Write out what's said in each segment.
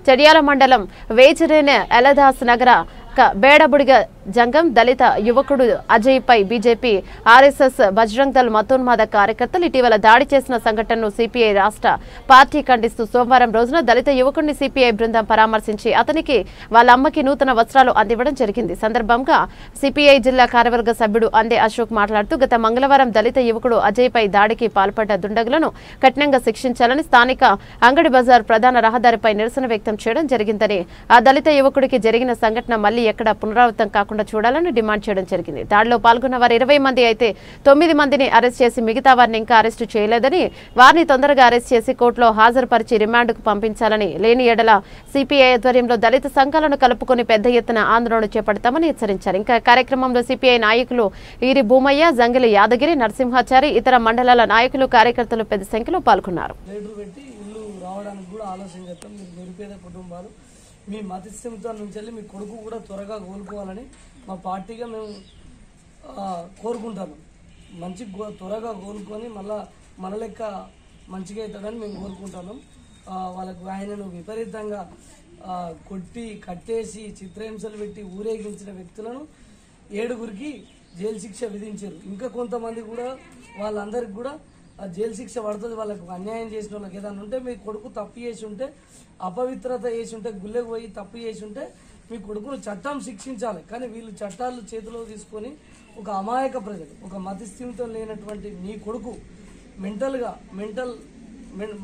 చెడియాల మండలం వేచిరేన ఎలదాస్ నగర బేడబుడిగ జంగం దళిత యువకుడు అజయ్ పై బీజేపీ ఆర్ఎస్ఎస్ బజరంగ్ దళ్ మతోన్మాద కార్యకర్తలు ఇటీవల దాడి చేసిన సంఘటనను సిపిఐ రాష్ట్ర పార్టీ ఖండిస్తూ సోమవారం రోజున దళిత యువకుడిని సిపిఐ బృందం పరామర్శించి అతనికి వాళ్ళ అమ్మకి నూతన వస్త్రాలు అందివ్వడం జరిగింది. సందర్భంగా సిపిఐ జిల్లా కార్యవర్గ సభ్యుడు అందే అశోక్ మాట్లాడుతూ గత మంగళవారం దళిత యువకుడు అజయ్ పై దాడికి పాల్పడ్డ దుండగులను కఠినంగా శిక్షించాలని స్థానిక అంగడి బజార్ ప్రధాన రహదారిపై నిరసన వ్యక్తం చేయడం జరిగిందని ఆ దళిత యువకుడికి జరిగిన సంఘటన మళ్లీ ఎక్కడ పునరావృతం కాకుండా చూడాలని డిమాండ్ చేయడం జరిగింది. దాడిలో పాల్గొన్న వారు 20 మంది అయితే 9 మందిని అరెస్ట్ చేసి మిగతా వారిని ఇంకా అరెస్టు చేయలేదని వారిని తొందరగా అరెస్ట్ చేసి కోర్టులో హాజరుపరిచి రిమాండ్కు పంపించాలని లేని ఎడల సిపిఐ ఆధ్వర్యంలో దళిత సంఘాలను కలుపుకొని పెద్ద ఎత్తున ఆందోళన చేపడతామని హెచ్చరించారు. ఇంకా కార్యక్రమంలో సిపిఐ నాయకులు ఈరి భూమయ్య, జంగిలి యాదగిరి, నరసింహాచారి, ఇతర మండలాల నాయకులు కార్యకర్తలు పెద్ద సంఖ్యలో పాల్గొన్నారు. మీ మతిస్థిమితో నుంచి వెళ్ళి మీ కొడుకు కూడా త్వరగా కోలుకోవాలని మా పార్టీగా మేము కోరుకుంటాను. మంచి త్వరగా కోలుకొని మళ్ళా మన లెక్క మంచిగా అవుతాడని మేము కోరుకుంటాను. వాళ్ళకు ఆయనను విపరీతంగా కొట్టి కట్టేసి చిత్రహింసలు పెట్టి ఊరేగించిన వ్యక్తులను 7గురికి జైలు శిక్ష విధించారు. ఇంకా కొంతమంది కూడా వాళ్ళందరికీ కూడా జైలు శిక్ష పడుతుంది. వాళ్ళకు అన్యాయం చేసిన వాళ్ళకి ఏదైనా ఉంటే మీ కొడుకు తప్పు చేసి ఉంటే, అపవిత్రత చేసి ఉంటే, గుళ్ళకు పోయి తప్పు చేసి ఉంటే మీ కొడుకును చట్టం శిక్షించాలి. కానీ వీళ్ళు చట్టాలు చేతిలో తీసుకొని ఒక అమాయక ప్రజలు, ఒక మతిస్థిమితం లేనటువంటి మీ కొడుకు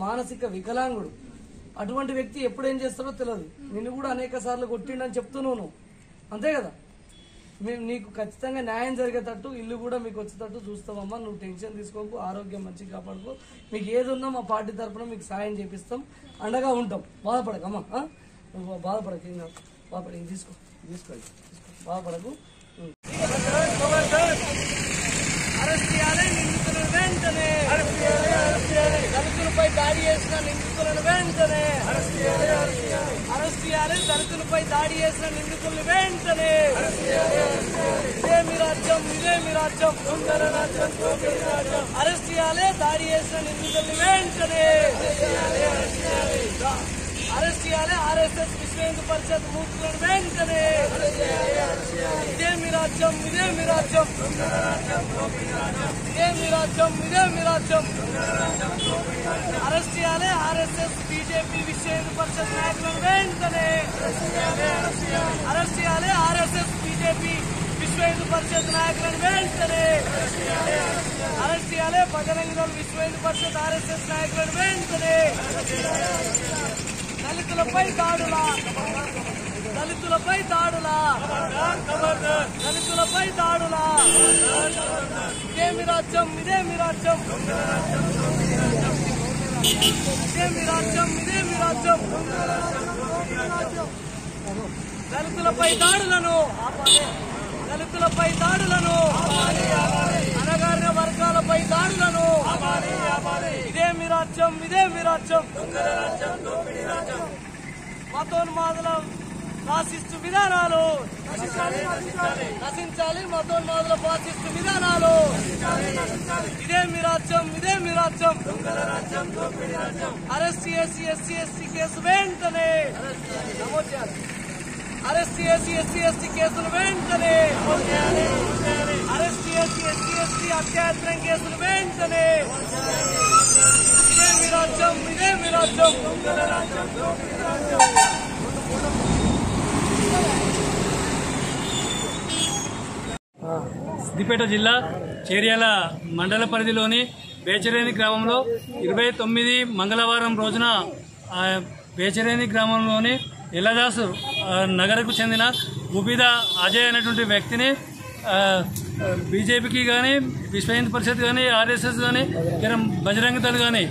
మానసిక వికలాంగుడు, అటువంటి వ్యక్తి ఎప్పుడు ఏం చేస్తాడో తెలియదు. నిన్ను కూడా అనేక సార్లు కొట్టిండని చెప్తున్నాను, అంతే కదా. మేము నీకు ఖచ్చితంగా న్యాయం జరిగేటట్టు ఇల్లు కూడా మీకు వచ్చేటట్టు చూస్తామమ్మా. నువ్వు టెన్షన్ తీసుకోకు, ఆరోగ్యం మంచిగా కాపాడుకో. మీకు ఏది ఉన్నా మా పార్టీ తరఫున మీకు సాయం చేపిస్తాం, అండగా ఉంటాం. బాధపడకమ్మా, నువ్వు బాధపడక, బాధపడ తీసుకో బాధపడకు. అరెస్ట్ చేయాలి నిందితులను వెంటనే, దళితులపై దాడి చేసిన నిందితులను వెంటనే అరెస్ట్ చేయాలి, దళితులపై దాడి చేసిన నిందితులను వెంటనే. ఇదే మీ రాజ్యం, ఇదే మీ రాజ్యం, అరెస్ట్ చేయాలి దాడి చేసిన నిందితులను వెంటనే. అరెస్ట్ చేయాలి ఆర్ఎస్ఎస్ విశ్వ హిందూ పరిషత్ మూర్తులను వెంటనే. ఇదే మీ రాజ్యం, ఇదే మీ రాజ్యం, ఇదే మీ రాజ్యం, ఇదే మీ రాజ్యం. అరెస్ట్ చేయాలి ఆర్ఎస్ఎస్ బీజేపీ విశ్వ హిందూ పరిషత్ నాయకులను వెంటనే. అరెస్ట్ చేయాలి ఆర్ఎస్ఎస్ బీజేపీ విశ్వ హిందూ పరిషత్ నాయకులను వెంటనే. అరెస్ట్ చేయాలి బజరంగ్ దళ్ విశ్వ హిందూ పరిషత్ ఆర్ఎస్ఎస్ నాయకులను వెంటనే. దళితులపై దాడులా, దళితులపై దాడులా, దళితులపై దాడులా. ఇదే మీ రాజ్యం, ఇదే మీ రాజ్యం, ఇదే మీ రాజ్యం, ఇదే మీ రాజ్యం. దళితులపై దాడులను ఆపాలి, దళితులపై దాడులను, అణగారిన వర్గాలపై దాడులను ఆపాలి. ఇదే మీ రాజ్యం, ఇదే మీ రాజ్యం. మతోన్మాదుల ఫాసిస్టు విధానాలు నశించాలి, మతోన్మాదుల ఫాసిస్టు విధానాలు. ఇదే మీ రాజ్యం, ఇదే మీ రాజ్యం. అరెస్ట్ చేసి ఎస్సీ ఎస్టీ కేసు వెంటనే నమోదు చేయాలి. అరెస్ట్ చేసి ఎస్సీ ఎస్టీ కేసులు వెంటనే, అరెస్ట్ చేసి ఎస్సీ ఎస్టీ అత్యాచారం కేసులు వెంటనే. ఇదే మీ రాజ్యం, ఇదే మీ రాజ్యం. సిద్దిపేట జిల్లా చేర్యాల మండల పరిధిలోని బేచరేని గ్రామంలో 29 మంగళవారం రోజున బేచరేని గ్రామంలోని ఎల్లదాసు నగరకు చెందిన గుబిద అజయ్ అనేటువంటి వ్యక్తిని బీజేపీకి కానీ, విశ్వ హిందూ పరిషత్ కానీ, ఆర్ఎస్ఎస్ కానీ, బజరంగ్ దళ్ కానీ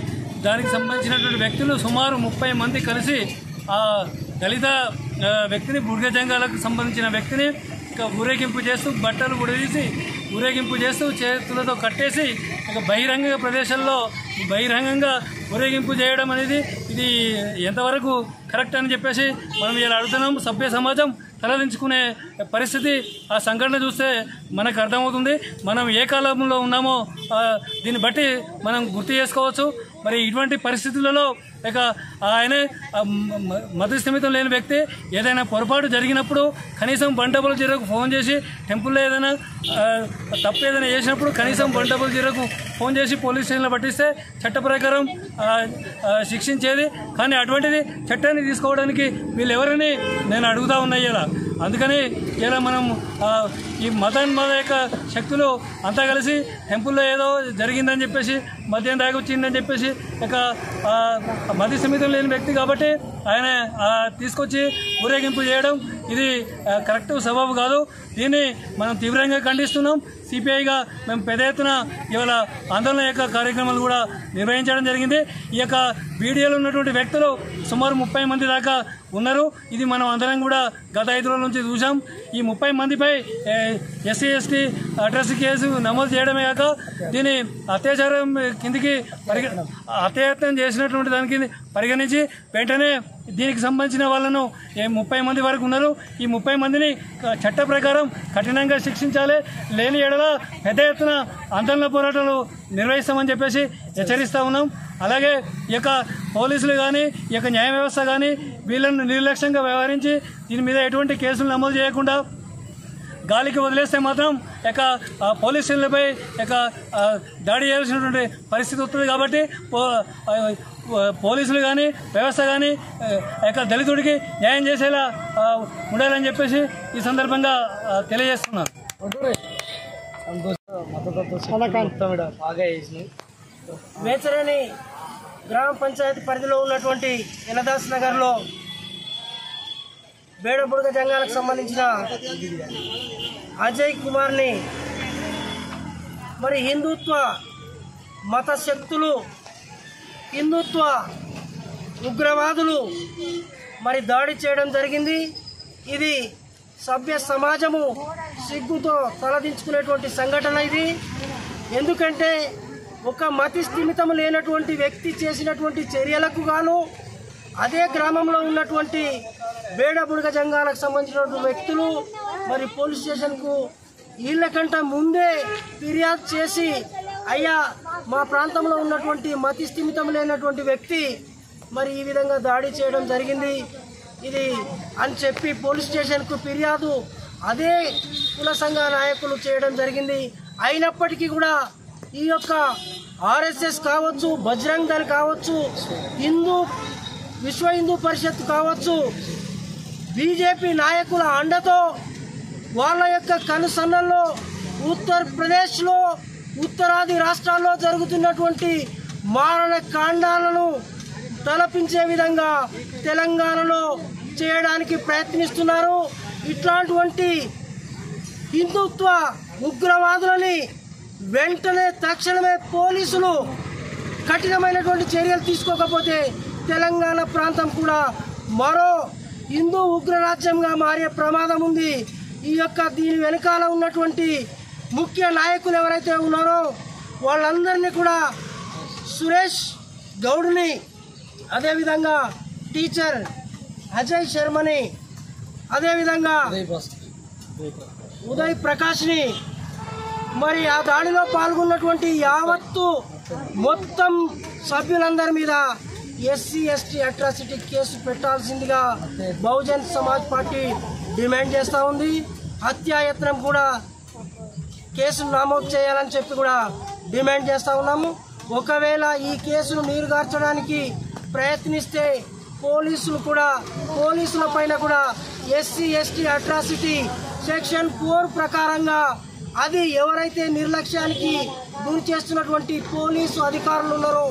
దానికి సంబంధించినటువంటి వ్యక్తులు సుమారు 30 మంది కలిసి ఆ దళిత వ్యక్తిని బుర్గ జంగాలకు సంబంధించిన వ్యక్తిని ఊరేగింపు చేస్తూ బట్టలు ఉడదీసి ఊరేగింపు చేస్తూ చేతులతో కట్టేసి ఒక బహిరంగ ప్రదేశంలో బహిరంగంగా ఊరేగింపు చేయడం అనేది ఇది ఎంతవరకు కరెక్ట్ అని చెప్పేసి మనం ఇలా అడుగుతున్నాం. సభ్య సమాజం తలదించుకునే పరిస్థితి ఆ సంఘటన చూస్తే మనకు అర్థమవుతుంది. మనం ఏ కాలంలో ఉన్నామో దీన్ని బట్టి మనం గుర్తు చేసుకోవచ్చు. మరి ఇటువంటి పరిస్థితులలో ఇక ఆయన మతస్థిమితం లేని వ్యక్తి ఏదైనా పొరపాటు జరిగినప్పుడు కనీసం బండబుల్ జీరోకు ఫోన్ చేసి టెంపుల్లో ఏదైనా తప్పు ఏదైనా చేసినప్పుడు కనీసం బండబుల్ జీరోకు ఫోన్ చేసి పోలీస్ స్టేషన్లో పట్టిస్తే చట్ట ప్రకారం శిక్షించేది. కానీ అటువంటిది చట్టాన్ని తీసుకోవడానికి వీళ్ళు ఎవరని నేను అడుగుతా ఉన్నా ఇలా. అందుకని ఇలా మనం ఈ మత యొక్క శక్తులు అంతా కలిసి టెంపుల్లో ఏదో జరిగిందని చెప్పేసి మద్యం తాగొచ్చిందని చెప్పేసి ఇక మత సమితం లేని వ్యక్తి కాబట్టి ఆయన తీసుకొచ్చి ఊరేగింపు చేయడం ఇది కరెక్ట్ సబబు కాదు. దీన్ని మనం తీవ్రంగా ఖండిస్తున్నాం. సిపిఐగా మేము పెద్ద ఎత్తున ఇవాళ ఆందోళన యొక్క కార్యక్రమాలు కూడా నిర్వహించడం జరిగింది. ఈ యొక్క వీడియోలో ఉన్నటువంటి వ్యక్తులు సుమారు 30 మంది దాకా ఉన్నారు. ఇది మనం అందరం కూడా గత 5 రోజుల నుంచి చూసాం. ఈ 30 మందిపై ఎస్సీ ఎస్టీ అట్రాసిటీ కేసు నమోదు చేయడమే కాక దీన్ని అత్యాచారం కిందికి అత్యాయత్నం చేసినటువంటి దానికి పరిగణించి వెంటనే దీనికి సంబంధించిన వాళ్ళను 30 మంది వరకు ఉన్నారు. ఈ 30 మందిని చట్ట ప్రకారం కఠినంగా శిక్షించాలి. లేని ఎడల పెద్ద ఎత్తున ఆందోళన పోరాటాలు నిర్వహిస్తామని చెప్పేసి హెచ్చరిస్తూ ఉన్నాం. అలాగే ఈ యొక్క పోలీసులు కానీ ఈ యొక్క న్యాయ వ్యవస్థ కానీ వీళ్ళను నిర్లక్ష్యంగా వ్యవహరించి దీని మీద ఎటువంటి కేసులు నమోదు చేయకుండా గాలికి వదిలేస్తే మాత్రం ఇక పోలీస్ స్టేషన్లపై ఇక దాడి చేయాల్సినటువంటి పరిస్థితి వస్తుంది. కాబట్టి పోలీసులు కానీ వ్యవస్థ కానీ ఇక దళితుడికి న్యాయం చేసేలా ఉండాలని చెప్పేసి ఈ సందర్భంగా తెలియజేస్తున్నారు. వేచరేని గ్రామ పంచాయతీ పరిధిలో ఉన్నటువంటి ఎలదాస్ నగర్లో బేడబుడగ జంగాలకు సంబంధించిన అజయ్ కుమార్ని మరి హిందుత్వ మత శక్తులు, హిందుత్వ ఉగ్రవాదులు మరి దాడి చేయడం జరిగింది. ఇది సభ్య సమాజము సిగ్గుతో తలదించుకునేటువంటి సంఘటన ఇది. ఎందుకంటే ఒక మతి స్థిమితం లేనటువంటి వ్యక్తి చేసినటువంటి చర్యలకు గాను అదే గ్రామంలో ఉన్నటువంటి బేడబుడగ జంగాలకు సంబంధించినటువంటి వ్యక్తులు మరి పోలీస్ స్టేషన్కు వీళ్ళకంట ముందే ఫిర్యాదు చేసి, అయ్యా మా ప్రాంతంలో ఉన్నటువంటి మతి స్థిమితం లేనటువంటి వ్యక్తి మరి ఈ విధంగా దాడి చేయడం జరిగింది ఇది అని చెప్పి పోలీస్ స్టేషన్కు ఫిర్యాదు అదే కుల సంఘ నాయకులు చేయడం జరిగింది. అయినప్పటికీ కూడా ఈ యొక్క ఆర్ఎస్ఎస్ కావచ్చు, బజరంగ్ దళ్ కావచ్చు, విశ్వ హిందూ పరిషత్ కావచ్చు, బీజేపీ నాయకుల అండతో వాళ్ళ యొక్క కనుసన్నల్లో ఉత్తరప్రదేశ్లో ఉత్తరాది రాష్ట్రాల్లో జరుగుతున్నటువంటి మారణ కాండాలను తలపించే విధంగా తెలంగాణలో చేయడానికి ప్రయత్నిస్తున్నారు. ఇట్లాంటి హిందుత్వ ఉగ్రవాదులని వెంటనే తక్షణమే పోలీసులు కఠినమైనటువంటి చర్యలు తీసుకోకపోతే తెలంగాణ ప్రాంతం కూడా మరో హిందూ ఉగ్రరాజ్యంగా మారే ప్రమాదం ఉంది. ఈ యొక్క దీని వెనకాల ఉన్నటువంటి ముఖ్య నాయకులు ఎవరైతే ఉన్నారో వాళ్ళందరినీ కూడా సురేష్ గౌడ్ని, అదేవిధంగా టీచర్ అజయ్ శర్మని, అదేవిధంగా ఉదయ్ ప్రకాష్ని మరి ఆ దాడిలో పాల్గొన్నటువంటి యావత్తు మొత్తం సభ్యులందరి మీద ఎస్సీ ఎస్టీ అట్రాసిటీ కేసు పెట్టాల్సిందిగా బహుజన్ సమాజ్ పార్టీ డిమాండ్ చేస్తూ ఉంది. హత్యాయత్నం కూడా కేసును నమోదు చేయాలని చెప్పి కూడా డిమాండ్ చేస్తూ ఉన్నాము. ఒకవేళ ఈ కేసును నీరుగార్చడానికి ప్రయత్నిస్తే పోలీసుల పైన కూడా ఎస్సీ ఎస్టీ అట్రాసిటీ సెక్షన్ 4 ప్రకారంగా అది ఎవరైతే నిర్లక్ష్యానికి గురి చేస్తున్నటువంటి పోలీసు అధికారులు ఉన్నారో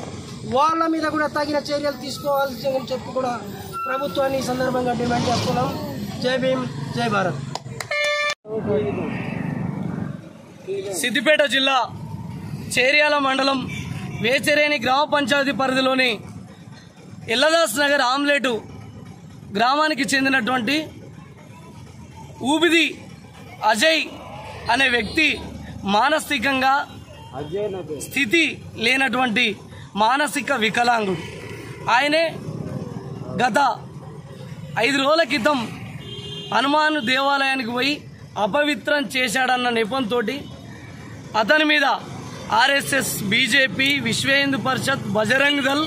వాళ్ళ మీద కూడా తగిన చర్యలు తీసుకోవాల్సిందని చెప్పి కూడా ప్రభుత్వాన్ని ఈ సందర్భంగా డిమాండ్ చేస్తున్నాం. జై భీమ్, జై భారత్. సిద్దిపేట జిల్లా చేర్యాల మండలం వేచరేని గ్రామ పంచాయతీ పరిధిలోని ఎల్లదాస్ నగర్ ఆమ్లెటు గ్రామానికి చెందినటువంటి ఊబిది అజయ్ అనే వ్యక్తి మానసికంగా స్థితి లేనటువంటి మానసిక వికలాంగుడు. ఆయనే గత 5 రోజుల క్రితం హనుమాన్ దేవాలయానికి పోయి అపవిత్రం చేశాడన్న నెపంతో అతని మీద ఆర్ఎస్ఎస్, బీజేపీ, విశ్వ హిందూ పరిషత్, బజరంగ్ దళ్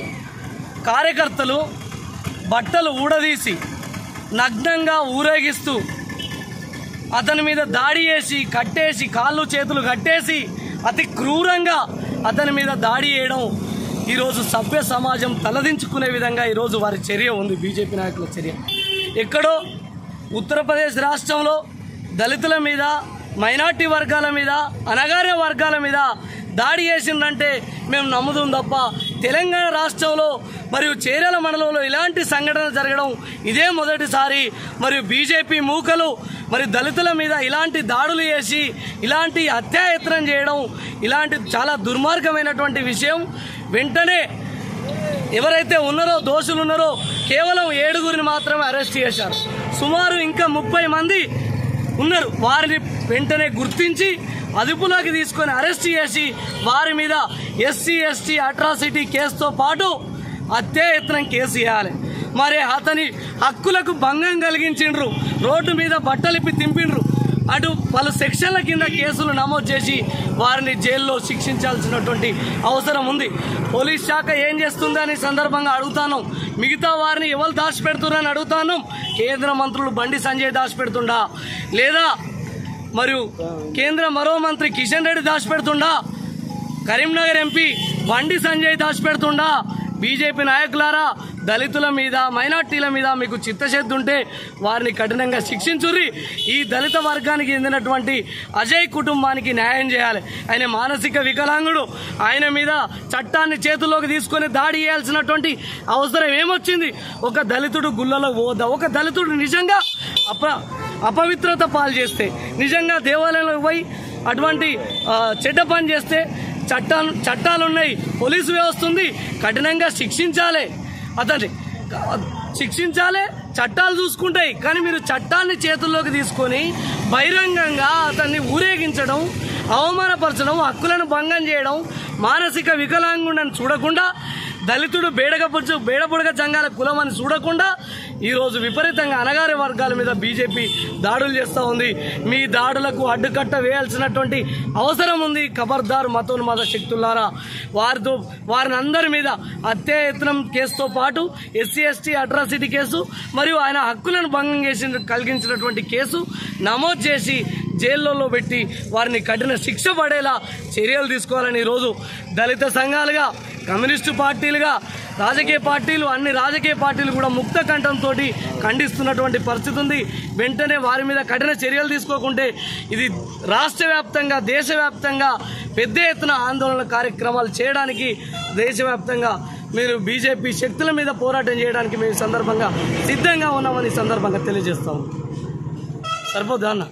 కార్యకర్తలు బట్టలు ఊడదీసి నగ్నంగా ఊరేగిస్తూ అతని మీద దాడి చేసి కట్టేసి కాళ్ళు చేతులు కట్టేసి అతి క్రూరంగా అతని మీద దాడి చేయడం ఈరోజు సభ్య సమాజం తలదించుకునే విధంగా ఈరోజు వారి చర్య ఉంది. బీజేపీ నాయకుల చర్య ఎక్కడో ఉత్తరప్రదేశ్ రాష్ట్రంలో దళితుల మీద, మైనార్టీ వర్గాల మీద, అణగారిన వర్గాల మీద దాడి చేసిందంటే మేము నమ్ముతాం తప్ప తెలంగాణ రాష్ట్రంలో మరియు చేర్యాల మండలంలో ఇలాంటి సంఘటన జరగడం ఇదే మొదటిసారి. మరియు బీజేపీ మూకలు మరి దళితుల మీద ఇలాంటి దాడులు చేసి ఇలాంటి హత్యాయత్నం చేయడం ఇలాంటి చాలా దుర్మార్గమైనటువంటి విషయం. వెంటనే ఎవరైతే ఉన్నారో దోషులు ఉన్నారో కేవలం 7గురిని మాత్రమే అరెస్ట్ చేశారు. సుమారు ఇంకా 30 మంది ఉన్నారు. వారిని వెంటనే గుర్తించి అదుపులోకి తీసుకొని అరెస్ట్ చేసి వారి మీద ఎస్సీ ఎస్టీ అట్రాసిటీ కేసుతో పాటు హత్యాయత్నం కేసు వేయాలి. మరి అతని హక్కులకు భంగం కలిగించిండ్రు, రోడ్డు మీద బట్టలిప్పి తింపిండ్రు, అటు పలు సెక్షన్ల కింద కేసులు నమోదు చేసి వారిని జైల్లో శిక్షించాల్సినటువంటి అవసరం ఉంది. పోలీస్ శాఖ ఏం చేస్తుందని సందర్భంగా అడుగుతాను. మిగతా వారిని ఎవరు దాచిపెడుతున్నారని అడుగుతాను. కేంద్ర మంత్రులు బండి సంజయ్ దాచిపెడుతుండా, లేదా మరియు కేంద్ర మరో మంత్రి కిషన్ రెడ్డి దాచిపెడుతుండా, కరీంనగర్ ఎంపీ బండి సంజయ్ దాచిపెడుతుండా? బీజేపీ నాయకులారా, దళితుల మీద, మైనార్టీల మీద మీకు చిత్తశుద్ధి ఉంటే వారిని కఠినంగా శిక్షించుర్రి. ఈ దళిత వర్గానికి చెందినటువంటి అజయ్ కుటుంబానికి న్యాయం చేయాలి. ఆయన మానసిక వికలాంగుడు. ఆయన మీద చట్టాన్ని చేతుల్లోకి తీసుకొని దాడి చేయాల్సినటువంటి అవసరం ఏమొచ్చింది? ఒక దళితుడు గుళ్ళలో పోదా? ఒక దళితుడు నిజంగా అపవిత్రత పాలు చేస్తే, నిజంగా దేవాలయంలోకి పోయి అటువంటి చెడ్డ పని చేస్తే చట్టాలున్నాయి, పోలీసు వ్యవస్థ ఉంది, కఠినంగా శిక్షించాలి. అతన్ని శిక్షించాలి, చట్టాలు చూసుకుంటాయి. కానీ మీరు చట్టాన్ని చేతుల్లోకి తీసుకొని బహిరంగంగా అతన్ని ఊరేగించడం, అవమానపరచడం, హక్కులను భంగం చేయడం, మానసిక వికలాంగుడని చూడకుండా, దళితుడు బేడబుడగ జంగాల కులం అని చూడకుండా ఈరోజు విపరీతంగా అణగారి వర్గాల మీద బీజేపీ దాడులు చేస్తూ ఉంది. మీ దాడులకు అడ్డుకట్ట వేయాల్సినటువంటి అవసరం ఉంది. ఖబర్దార్ మతోన్మాద శక్తులారా, వారిని అందరి మీద హత్యాయత్నం కేసుతో పాటు ఎస్సీ ఎస్టీ అట్రాసిటీ కేసు మరియు ఆయన హక్కులను భంగం కలిగించినటువంటి కేసు నమోదు చేసి జైల్లో పెట్టి వారిని కఠిన శిక్ష పడేలా చర్యలు తీసుకోవాలని ఈరోజు దళిత సంఘాలుగా, కమ్యూనిస్టు పార్టీలుగా, రాజకీయ పార్టీలు, అన్ని రాజకీయ పార్టీలు కూడా ముక్త కంఠంతో ఖండిస్తున్నటువంటి పరిస్థితి ఉంది. వెంటనే వారి మీద కఠిన చర్యలు తీసుకోకుంటే ఇది రాష్ట్ర వ్యాప్తంగా, దేశవ్యాప్తంగా పెద్ద ఎత్తున ఆందోళన కార్యక్రమాలు చేయడానికి దేశవ్యాప్తంగా మీరు బీజేపీ శక్తుల మీద పోరాటం చేయడానికి మేము సందర్భంగా సిద్ధంగా ఉన్నామని సందర్భంగా తెలియజేస్తాము. సరిపోద్దా అన్న?